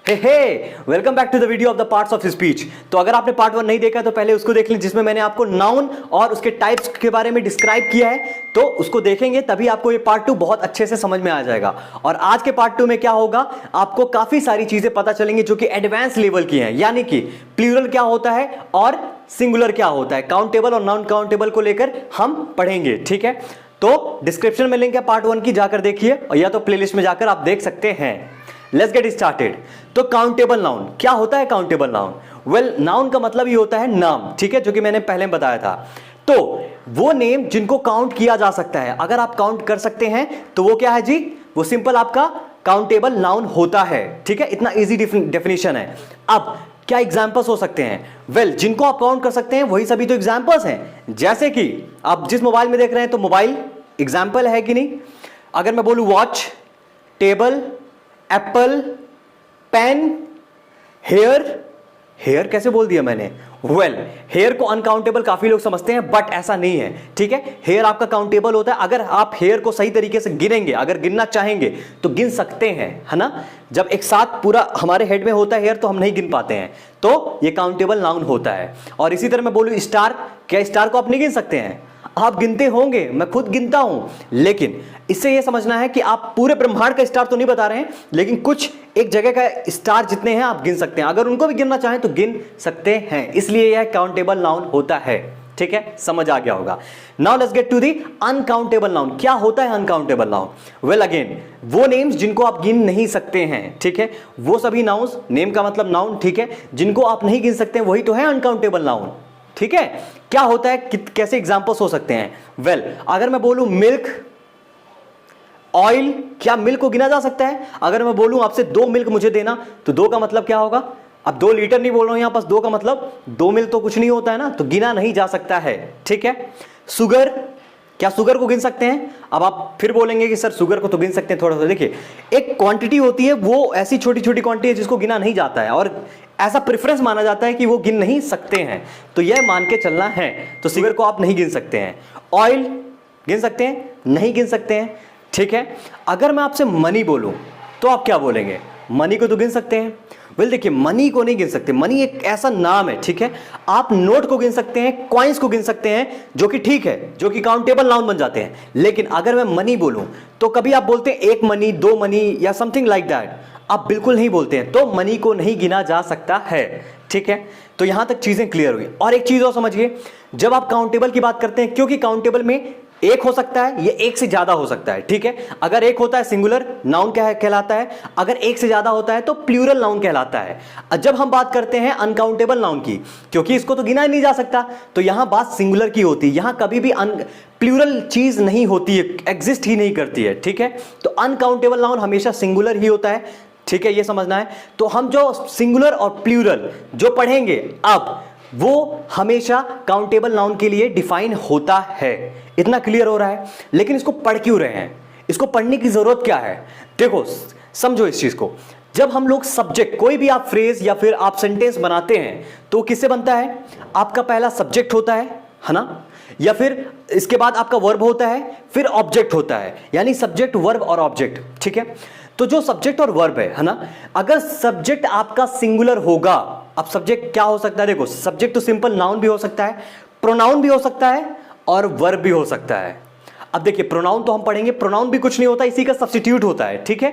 Welcome back to the video of the parts of speech. तो अगर आपने part 1 नहीं देखा तो पहले उसको देख लें, जिसमें मैंने आपको नाउन और उसके टाइप्स के बारे में डिस्क्राइब किया है। तो उसको देखेंगे तभी आपको ये पार्ट 2 बहुत अच्छे से समझ में आ जाएगा। और आज के पार्ट 2 में क्या होगा, आपको काफी सारी चीजें पता चलेंगी जो कि एडवांस लेवल की हैं, यानी कि प्लूरल क्या होता है और सिंगुलर क्या होता है, काउंटेबल और नॉन काउंटेबल को लेकर हम पढ़ेंगे। ठीक है, तो डिस्क्रिप्शन में लिंक है पार्ट 1 की, जाकर देखिए, और या तो प्लेलिस्ट में जाकर आप देख सकते हैं। Let's get started. तो काउंटेबल नाउन क्या होता है? काउंटेबल नाउन, वेल नाउन का मतलब ही होता है नाम, ठीक है, जो कि मैंने पहले बताया था। तो वो नेम जिनको काउंट किया जा सकता है, अगर आप काउंट कर सकते हैं तो वो क्या है जी? वो सिंपल आपका काउंटेबल नाउन होता है। ठीक है, इतना इजी डेफिनेशन है। अब क्या एग्जाम्पल्स हो सकते हैं? वेल जिनको आप काउंट कर सकते हैं वही सभी तो एग्जाम्पल्स हैं। जैसे कि आप जिस मोबाइल में देख रहे हैं तो मोबाइल एग्जाम्पल है कि नहीं? अगर मैं बोलूं watch, table, apple, pen, hair, hair कैसे बोल दिया मैंने? वेल हेयर को अनकाउंटेबल काफी लोग समझते हैं, बट ऐसा नहीं है। ठीक है, हेयर आपका काउंटेबल होता है। अगर आप हेयर को सही तरीके से गिनेंगे, अगर गिनना चाहेंगे तो गिन सकते हैं, है ना। जब एक साथ पूरा हमारे हेड में होता है हेयर तो हम नहीं गिन पाते हैं, तो ये काउंटेबल नाउन होता है। और इसी तरह मैं बोलूं स्टार, क्या स्टार को आप नहीं गिन सकते हैं? आप गिनते होंगे, मैं खुद गिनता हूं, लेकिन इससे यह समझना है कि आप पूरे ब्रह्मांड का स्टार तो नहीं बता रहे हैं, लेकिन कुछ एक जगह का स्टार जितने हैं आप गिन सकते हैं। अगर उनको भी गिनना चाहें तो गिन सकते हैं, इसलिए यह काउंटेबल नाउन होता है। ठीक है, समझ आ गया होगा। Now let's get to the uncountable noun. क्या होता है अनकाउंटेबल नाउन? वेल अगेन वो नेम्स जिनको आप गिन नहीं सकते हैं। ठीक है, वो सभी नाउन्स, नेम का मतलब नाउन, ठीक है, जिनको आप नहीं गिन सकते वही तो है अनकाउंटेबल नाउन। ठीक है, क्या होता है, कैसे एग्जांपल्स हो सकते हैं? वेल अगर मैं बोलूं मिल्क, ऑयल, क्या मिल्क को गिना जा सकता है? अगर मैं बोलूं आपसे 2 मिल्क मुझे देना, तो 2 का मतलब क्या होगा? अब 2 लीटर नहीं बोल रहा हूं यहां पास, 2 का मतलब 2 मिल्क तो कुछ नहीं होता है ना, तो गिना नहीं जा सकता है। ठीक है, शुगर, क्या शुगर को गिन सकते हैं? अब आप फिर बोलेंगे कि सर शुगर को तो गिन सकते हैं थोड़ा सा। देखिए एक क्वांटिटी होती है, वो ऐसी छोटी छोटी क्वांटिटी है जिसको गिना नहीं जाता है, और ऐसा प्रेफरेंस माना जाता है कि वो गिन नहीं सकते हैं, तो यह मान के चलना है। तो शुगर को आप नहीं गिन सकते हैं। ऑयल गिन सकते हैं? नहीं गिन सकते हैं। ठीक है, अगर मैं आपसे मनी बोलूं तो आप क्या बोलेंगे? मनी को तो गिन सकते हैं। वेल देखिए मनी को नहीं गिन सकते, मनी एक ऐसा नाम है। ठीक है, आप नोट को गिन सकते हैं, कॉइंस को गिन सकते हैं, जो कि ठीक है, जो कि काउंटेबल नाउन बन जाते हैं। लेकिन अगर मैं मनी बोलूं तो कभी आप बोलते हैं 1 मनी, 2 मनी या समथिंग लाइक दैट, आप बिल्कुल नहीं बोलते हैं, तो मनी को नहीं गिना जा सकता है। ठीक है, तो यहां तक चीजें क्लियर हुई। और एक चीज और समझिए, जब आप काउंटेबल की बात करते हैं, क्योंकि काउंटेबल में एक हो सकता है, ये एक से ज्यादा हो सकता है। ठीक है, अगर एक होता है सिंगुलर नाउन क्या कहलाता है, अगर एक से ज्यादा होता है तो प्लूरल नाउन कहलाता है। जब हम बात करते हैं अनकाउंटेबल नाउन की, क्योंकि इसको तो गिना ही नहीं जा सकता, तो यहां बात सिंगुलर की होती है, यहां कभी भी प्लूरल चीज नहीं होती है, एग्जिस्ट ही नहीं करती है। ठीक है, तो अनकाउंटेबल नाउन हमेशा सिंगुलर ही होता है। ठीक है, ये समझना है। तो हम जो सिंगुलर और प्लूरल जो पढ़ेंगे अब, वो हमेशा काउंटेबल नाउन के लिए डिफाइन होता है। इतना क्लियर हो रहा है? लेकिन इसको पढ़ क्यों रहे हैं? इसको पढ़ने की जरूरत क्या है? देखो समझो इस चीज को, जब हम लोग सब्जेक्ट, कोई भी आप फ्रेज या फिर आप सेंटेंस बनाते हैं तो किससे बनता है? आपका पहला सब्जेक्ट होता है ना, या फिर इसके बाद आपका वर्ब होता है, फिर ऑब्जेक्ट होता है, यानी सब्जेक्ट, वर्ब और ऑब्जेक्ट। ठीक है, तो जो सब्जेक्ट और वर्ब है ना, अगर सब्जेक्ट आपका सिंगुलर होगा, अब सब्जेक्ट क्या हो सकता है? देखो सब्जेक्ट तो सिंपल नाउन भी हो सकता है, प्रोनाउन भी हो सकता है, और वर्ब भी हो सकता है। अब देखिए प्रोनाउन तो हम पढ़ेंगे, प्रोनाउन भी कुछ नहीं होता, इसी का सब्स्टिट्यूट होता है। ठीक है,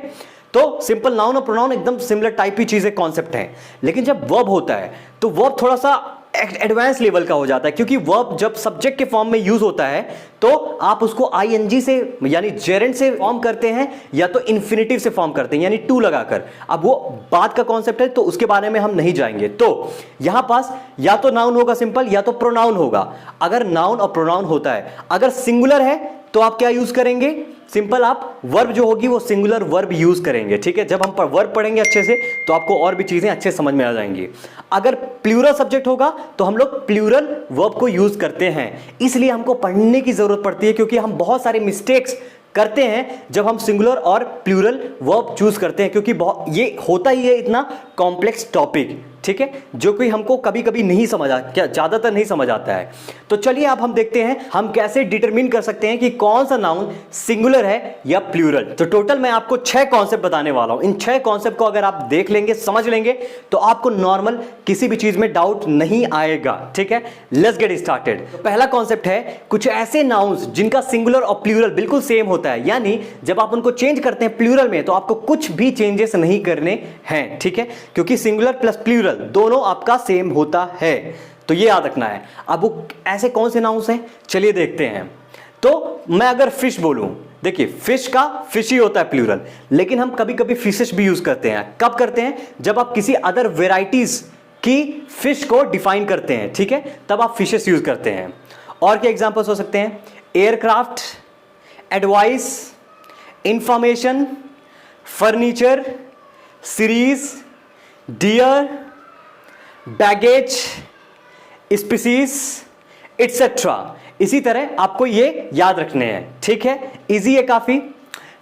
तो सिंपल नाउन और प्रोनाउन एकदम सिमिलर टाइप की चीजें, कॉन्सेप्ट हैं। लेकिन जब वर्ब होता है तो वर्ब थोड़ा सा एडवांस लेवल का हो जाता है, क्योंकि वर्ब जब सब्जेक्ट के फॉर्म में यूज होता है तो आप उसको आईएनजी से यानी जेरेंट से फॉर्म करते हैं, या तो इन्फिनिटिव से फॉर्म करते हैं, यानी टू लगाकर। अब वो बात का कॉन्सेप्ट है, तो उसके बारे में हम नहीं जाएंगे। तो यहां पास या तो नाउन होगा सिंपल, या तो प्रोनाउन होगा। अगर नाउन और प्रोनाउन होता है, अगर सिंगुलर है तो आप क्या यूज करेंगे? सिंपल आप वर्ब जो होगी वो सिंगुलर वर्ब यूज करेंगे। ठीक है, जब हम वर्ब पढ़ेंगे अच्छे से तो आपको और भी चीजें अच्छे समझ में आ जाएंगी। अगर प्लूरल सब्जेक्ट होगा तो हम लोग प्लूरल वर्ब को यूज करते हैं। इसलिए हमको पढ़ने की जरूरत पड़ती है, क्योंकि हम बहुत सारे मिस्टेक्स करते हैं जब हम सिंगुलर और प्लूरल वर्ब चूज करते हैं, क्योंकि ये होता ही है इतना कॉम्प्लेक्स टॉपिक, ठीक है, जो कि हमको कभी कभी नहीं समझ क्या ज्यादातर नहीं समझ आता है। तो चलिए अब हम देखते हैं हम कैसे डिटरमिन कर सकते हैं कि कौन सा नाउन सिंगुलर है या प्लूरल। तो टोटल मैं आपको 6 कॉन्सेप्ट बताने वाला हूं। इन 6 कॉन्सेप्ट को अगर आप देख लेंगे, समझ लेंगे, तो आपको नॉर्मल किसी भी चीज में डाउट नहीं आएगा, ठीक है। Let's get started. पहला कॉन्सेप्ट है कुछ ऐसे नाउन्स जिनका सिंगुलर और प्लूरल बिल्कुल सेम होता है, यानी जब आप उनको चेंज करते हैं प्लूरल में तो आपको कुछ भी चेंजेस नहीं करने हैं, ठीक है, क्योंकि सिंगुलर प्लस प्लूरल दोनों आपका सेम होता है। तो ये याद रखना है। अब वो ऐसे कौन से नाउन्स हैं, चलिए देखते हैं। तो मैं अगर फिश बोलूं, देखिए फिश का फिश ही होता है प्लूरल, लेकिन हम कभी कभी फिशेस भी यूज करते हैं। कब करते हैं? जब आप किसी अदर वेराइटीज की फिश को डिफाइन करते हैं, ठीक है, तब आप फिशेस यूज करते हैं। और क्या एग्जांपल्स हो सकते हैं? Aircraft, advice, information, furniture, series, deer, baggage, species, etcetera. इसी तरह आपको ये याद रखने हैं, ठीक है, इजी है काफी।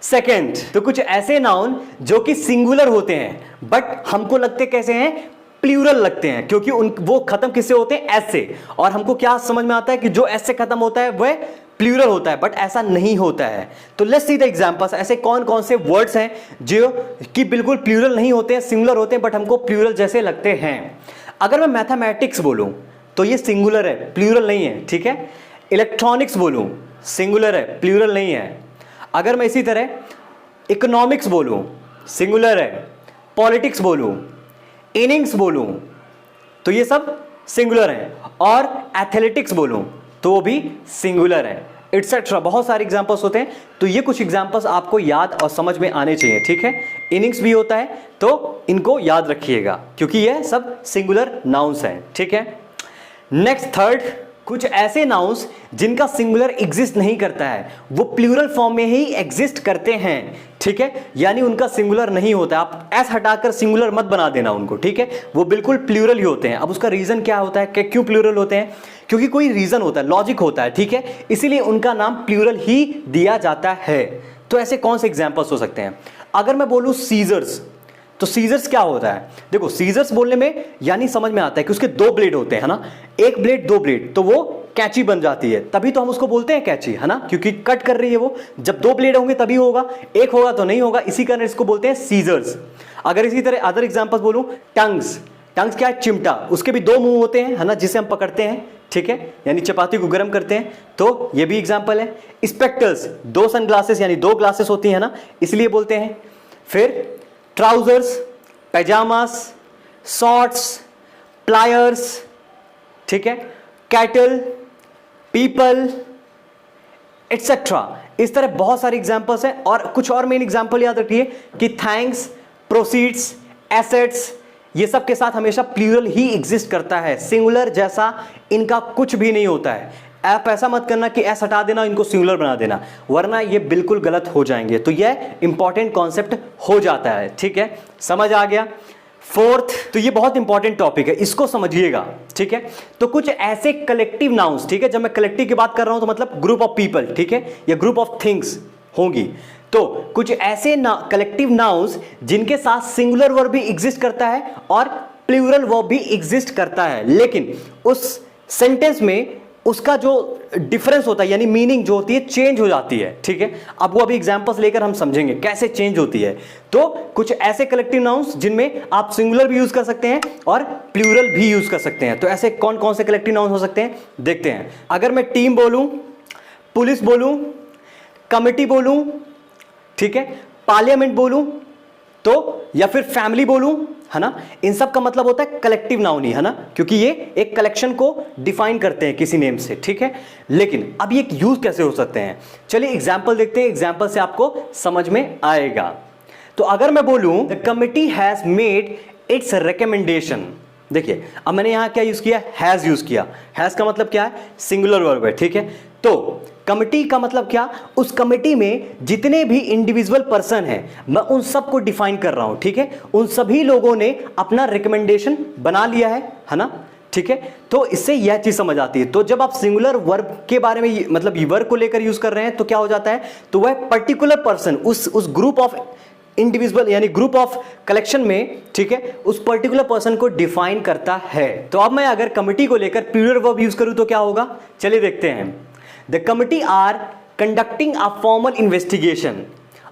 सेकेंड, तो कुछ ऐसे नाउन जो कि सिंगुलर होते हैं बट हमको लगते कैसे हैं? प्लूरल लगते हैं, क्योंकि वो खत्म किससे होते हैं? एस से। और हमको क्या समझ में आता है कि जो एस से खत्म होता है वह प्लूरल होता है, बट ऐसा नहीं होता है। तो लेट्स सी द एग्जांपल्स। ऐसे कौन कौन से वर्ड्स हैं जो कि बिल्कुल प्लूरल नहीं होते हैं, सिंगुलर होते हैं, बट हमको प्लूरल जैसे लगते हैं। अगर मैं मैथमेटिक्स बोलूं तो ये सिंगुलर है, प्लूरल नहीं है, ठीक है। इलेक्ट्रॉनिक्स बोलूं, सिंगुलर है, प्लूरल नहीं है। अगर मैं इसी तरह इकोनॉमिक्स बोलूं, सिंगुलर है। पॉलिटिक्स बोलूं, इनिंग्स बोलूं, तो ये सब सिंगुलर है। और एथलेटिक्स बोलूं तो वो भी सिंगुलर है, एटसेट्रा। बहुत सारे एग्जांपल्स होते हैं। तो ये कुछ एग्जांपल्स आपको याद और समझ में आने चाहिए, ठीक है। इनिंग्स भी होता है, तो इनको याद रखिएगा क्योंकि ये सब सिंगुलर नाउन्स हैं, ठीक है। नेक्स्ट थर्ड, कुछ ऐसे नाउन्स जिनका सिंगुलर एग्जिस्ट नहीं करता है, वो प्लूरल फॉर्म में ही एग्जिस्ट करते हैं, ठीक है, यानी उनका सिंगुलर नहीं होता। आप एस हटाकर सिंगुलर मत बना देना उनको, ठीक है, वो बिल्कुल प्लूरल ही होते हैं। अब उसका रीजन क्या होता है कि क्यों प्लूरल होते हैं? क्योंकि कोई रीजन होता है, लॉजिक होता है, ठीक है, इसीलिए उनका नाम प्लूरल ही दिया जाता है। तो ऐसे कौन से एग्जाम्पल्स हो सकते हैं? अगर मैं बोलूं सीजर्स, तो सीजर्स क्या होता है? देखो सीजर्स बोलने में यानी समझ में आता है कि उसके 2 ब्लेड होते हैं, है ना, एक ब्लेड 2 ब्लेड, तो वो कैंची बन जाती है, तभी तो हम उसको बोलते हैं कैंची, है ना, क्योंकि कट कर रही है वो। जब 2 ब्लेड होंगे तभी होगा, एक होगा तो नहीं होगा, इसी कारण इसको बोलते हैं सीजर्स। अगर इसी तरह अदर एग्जांपल्स बोलूं, टंग्स, टंग्स क्या है? चिमटा, उसके भी 2 मुंह होते हैं, है ना, जिसे हम पकड़ते हैं, ठीक है, यानी चपाती को गर्म करते हैं, तो ये भी एग्जाम्पल है। स्पेक्टर्स, 2 सनग्लासेस यानी 2 ग्लासेस होती है ना, इसलिए बोलते हैं। फिर ट्राउजर्स, पैजामास, शॉर्ट्स, प्लायर्स, ठीक है, कैटल, पीपल, एटसेट्रा। इस तरह बहुत सारे एग्जांपल्स हैं। और कुछ और मेन एग्जांपल याद रखिए कि थैंक्स, प्रोसीड्स, एसेट्स, ये सब के साथ हमेशा प्लूरल ही एग्जिस्ट करता है, सिंगुलर जैसा इनका कुछ भी नहीं होता है। आप ऐसा मत करना कि एस हटा देना इनको सिंगुलर बना देना, वरना ये बिल्कुल गलत हो जाएंगे। तो ये इंपॉर्टेंट कॉन्सेप्ट हो जाता है, ठीक है, समझ आ गया। फोर्थ, तो ये बहुत इंपॉर्टेंट टॉपिक है, इसको समझिएगा, ठीक है। तो कुछ ऐसे कलेक्टिव नाउन्स, ठीक है, जब मैं कलेक्टिव की बात कर रहा हूं तो मतलब ग्रुप ऑफ पीपल, ठीक है, या ग्रुप ऑफ थिंग्स होंगी। तो कुछ ऐसे कलेक्टिव नाउन्स जिनके साथ सिंगुलर वर्ब भी एग्जिस्ट करता है और प्लूरल वर्ब भी एग्जिस्ट करता है, लेकिन उस सेंटेंस में उसका जो डिफरेंस होता है यानी मीनिंग जो होती है चेंज हो जाती है, ठीक है। अब वो अभी एग्जांपल्स लेकर हम समझेंगे कैसे चेंज होती है। तो कुछ ऐसे कलेक्टिव नाउन्स जिनमें आप सिंगुलर भी यूज कर सकते हैं और प्लूरल भी यूज कर सकते हैं। तो ऐसे कौन कौन से कलेक्टिव नाउन्स हो सकते हैं देखते हैं। अगर मैं टीम बोलूं, पुलिस बोलूं, कमिटी बोलूं, ठीक है, पार्लियामेंट बोलूं, तो या फिर फैमिली बोलूं, है ना, इन सब का मतलब होता है कलेक्टिव नाउन ही, है ना, क्योंकि ये एक कलेक्शन को डिफाइन करते हैं किसी नेम से, ठीक है। लेकिन अब ये यूज कैसे हो सकते हैं, चलिए एग्जांपल देखते हैं, एग्जांपल से आपको समझ में आएगा। तो अगर मैं बोलूं the committee has made it's recommendation, देखिए अब मैंने यहां क्या यूज किया? हैज यूज किया। हैज का मतलब क्या है? सिंगुलर वर्ब है, ठीक है। तो कमिटी का मतलब क्या? उस कमिटी में जितने भी इंडिविजुअल पर्सन हैं मैं उन सबको डिफाइन कर रहा हूं, ठीक है। उन सभी लोगों ने अपना रिकमेंडेशन बना लिया है ना, ठीक है। तो इससे यह चीज समझ आती है। तो जब आप सिंगुलर वर्ब के बारे में मतलब वर्ब को लेकर यूज कर रहे हैं तो क्या हो जाता है? तो वह पर्टिकुलर पर्सन उस ग्रुप ऑफ इंडिविजुअल यानी ग्रुप ऑफ कलेक्शन में, ठीक है, उस पर्टिकुलर पर्सन को डिफाइन करता है। तो अब मैं अगर कमिटी को लेकर प्लूरल वर्ब यूज करूं तो क्या होगा, चलिए देखते हैं। The committee are conducting a formal investigation.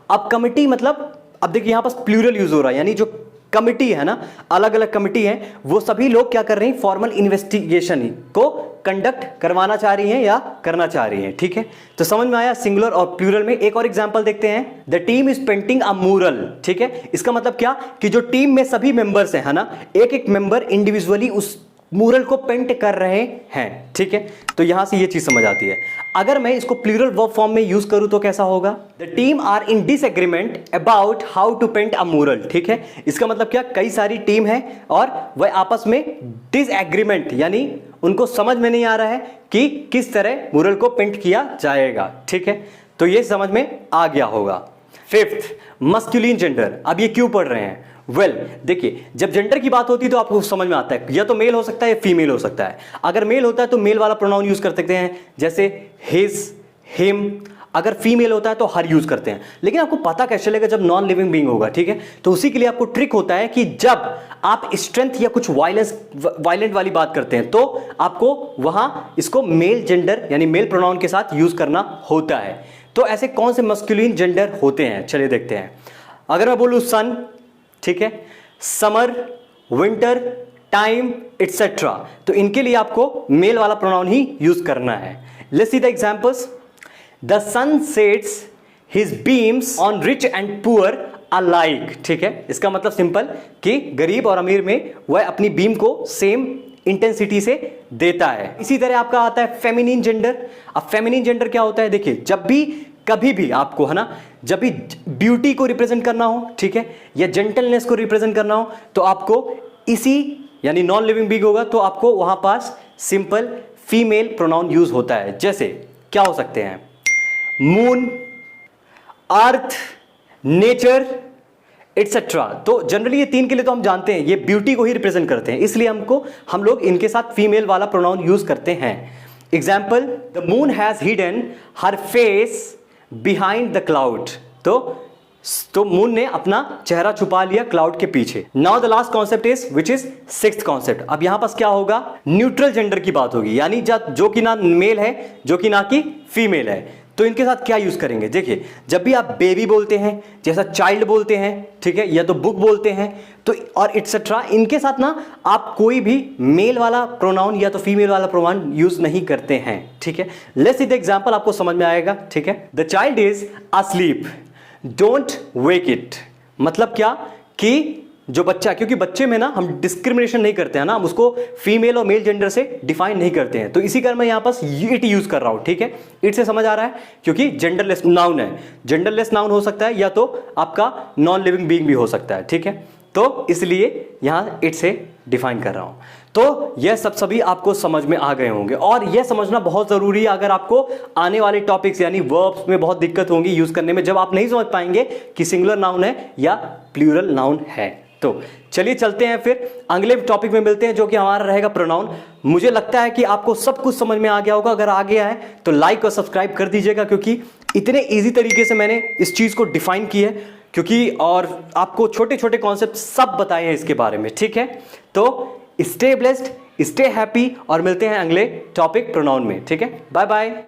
अब कमिटी मतलब, अब देखिए यहां पर प्लूरल यूज हो रहा है, यानी जो कमिटी है ना, अलग अलग कमिटी है, वो सभी लोग क्या कर रहे हैं, फॉर्मल इन्वेस्टिगेशन को कंडक्ट करवाना चाह रही हैं या करना चाह रही हैं, ठीक है। तो समझ में आया सिंगुलर और प्लूरल में। एक और एग्जांपल देखते हैं। The team is painting a mural, ठीक है। इसका मतलब क्या कि जो टीम में सभी मेंबर्स हैं, है ना, एक एक मेंबर इंडिविजुअली उस म्यूरल को पेंट कर रहे हैं, ठीक है। तो यहां से ये चीज समझ आती है। अगर मैं इसको प्लूरल वर्ब फॉर्म में यूज करूं तो कैसा होगा, the team are in disagreement about how to paint a mural, ठीक है। इसका मतलब क्या, कई सारी टीम है और वह आपस में डिसएग्रीमेंट यानी उनको समझ में नहीं आ रहा है कि किस तरह म्यूरल को पेंट किया जाएगा, ठीक है। तो ये समझ में आ गया होगा। Fifth, masculine gender. अब ये क्यों पढ़ रहे हैं, देखिए जब जेंडर की बात होती है तो आपको समझ में आता है या तो मेल हो सकता है या फीमेल हो सकता है। अगर मेल होता है तो मेल वाला प्रोनाउन यूज कर सकते हैं, जैसे हिज, हिम। अगर फीमेल होता है तो हर यूज करते हैं। लेकिन आपको पता कैसे चलेगा जब नॉन लिविंग बीइंग होगा, ठीक है। तो उसी के लिए आपको ट्रिक होता है कि जब आप स्ट्रेंथ या कुछ वायलेंट वाली बात करते हैं तो आपको वहां इसको मेल जेंडर यानी मेल प्रोनाउन के साथ यूज करना होता है। तो ऐसे कौन से मस्कुलिन जेंडर होते हैं, चलिए देखते हैं। अगर मैं बोलूं सन, ठीक है, समर, विंटर, टाइम एटसेट्रा, तो इनके लिए आपको मेल वाला प्रोनाउन ही यूज करना है। Let's see the examples. The sun sets his beams on rich and poor alike, ठीक है। इसका मतलब सिंपल कि गरीब और अमीर में वह अपनी बीम को सेम इंटेंसिटी से देता है। इसी तरह आपका आता है फेमिनिन जेंडर। अब फेमिनिन जेंडर क्या होता है, देखिए जब भी कभी भी आपको, है ना, जब भी ब्यूटी को रिप्रेजेंट करना हो, ठीक है, या जेंटलनेस को रिप्रेजेंट करना हो तो आपको इसी यानी नॉन लिविंग बीइंग होगा तो आपको वहां पास सिंपल फीमेल प्रोनाउन यूज होता है। जैसे क्या हो सकते हैं, मून, अर्थ, नेचर एटसेट्रा। तो जनरली ये तीन के लिए तो हम जानते हैं ये ब्यूटी को ही रिप्रेजेंट करते हैं, इसलिए हम लोग इनके साथ फीमेल वाला प्रोनाउन यूज करते हैं। Example, the moon has hidden her face behind the cloud. तो मून ने अपना चेहरा छुपा लिया क्लाउड के पीछे। Now the last concept is which is sixth concept. अब यहां पास क्या होगा, न्यूट्रल जेंडर की बात होगी, यानी जो कि ना मेल है जो कि ना कि फीमेल है। तो इनके साथ क्या यूज करेंगे, देखिए जब भी आप बेबी बोलते हैं, जैसा चाइल्ड बोलते हैं, ठीक है, या तो बुक बोलते हैं, तो और एटसेट्रा, इनके साथ ना आप कोई भी मेल वाला प्रोनाउन या तो फीमेल वाला प्रोनाउन यूज नहीं करते हैं, ठीक है। लेट्स सी द एग्जांपल, आपको समझ में आएगा, ठीक है। The child is asleep, don't wake it. मतलब क्या कि जो बच्चा, क्योंकि बच्चे में ना हम डिस्क्रिमिनेशन नहीं करते हैं ना, हम उसको फीमेल और मेल जेंडर से डिफाइन नहीं करते हैं, तो इसी कारण मैं यहां पास इट यूज कर रहा हूं, ठीक है। इट से समझ आ रहा है क्योंकि जेंडरलेस नाउन है। जेंडरलेस नाउन हो सकता है या तो आपका नॉन लिविंग बीइंग भी हो सकता है, ठीक है। तो इसलिए यहां इट से डिफाइन कर रहा हूं। तो यह सभी आपको समझ में आ गए होंगे और यह समझना बहुत जरूरी है अगर आपको आने वाले टॉपिक्स यानी वर्ब्स में बहुत दिक्कत होगी यूज करने में, जब आप नहीं समझ पाएंगे कि सिंगुलर नाउन है या प्लूरल नाउन है। तो चलिए चलते हैं, फिर अगले टॉपिक में मिलते हैं जो कि हमारा रहेगा प्रोनाउन। मुझे लगता है कि आपको सब कुछ समझ में आ गया होगा। अगर आ गया है तो लाइक और सब्सक्राइब कर दीजिएगा, क्योंकि इतने इजी तरीके से मैंने इस चीज को डिफाइन की है, क्योंकि और आपको छोटे छोटे कॉन्सेप्ट सब बताए हैं इसके बारे में, ठीक है। तो स्टे ब्लेस्ड, स्टे हैप्पी और मिलते हैं अगले टॉपिक प्रोनाउन में, ठीक है। Bye bye.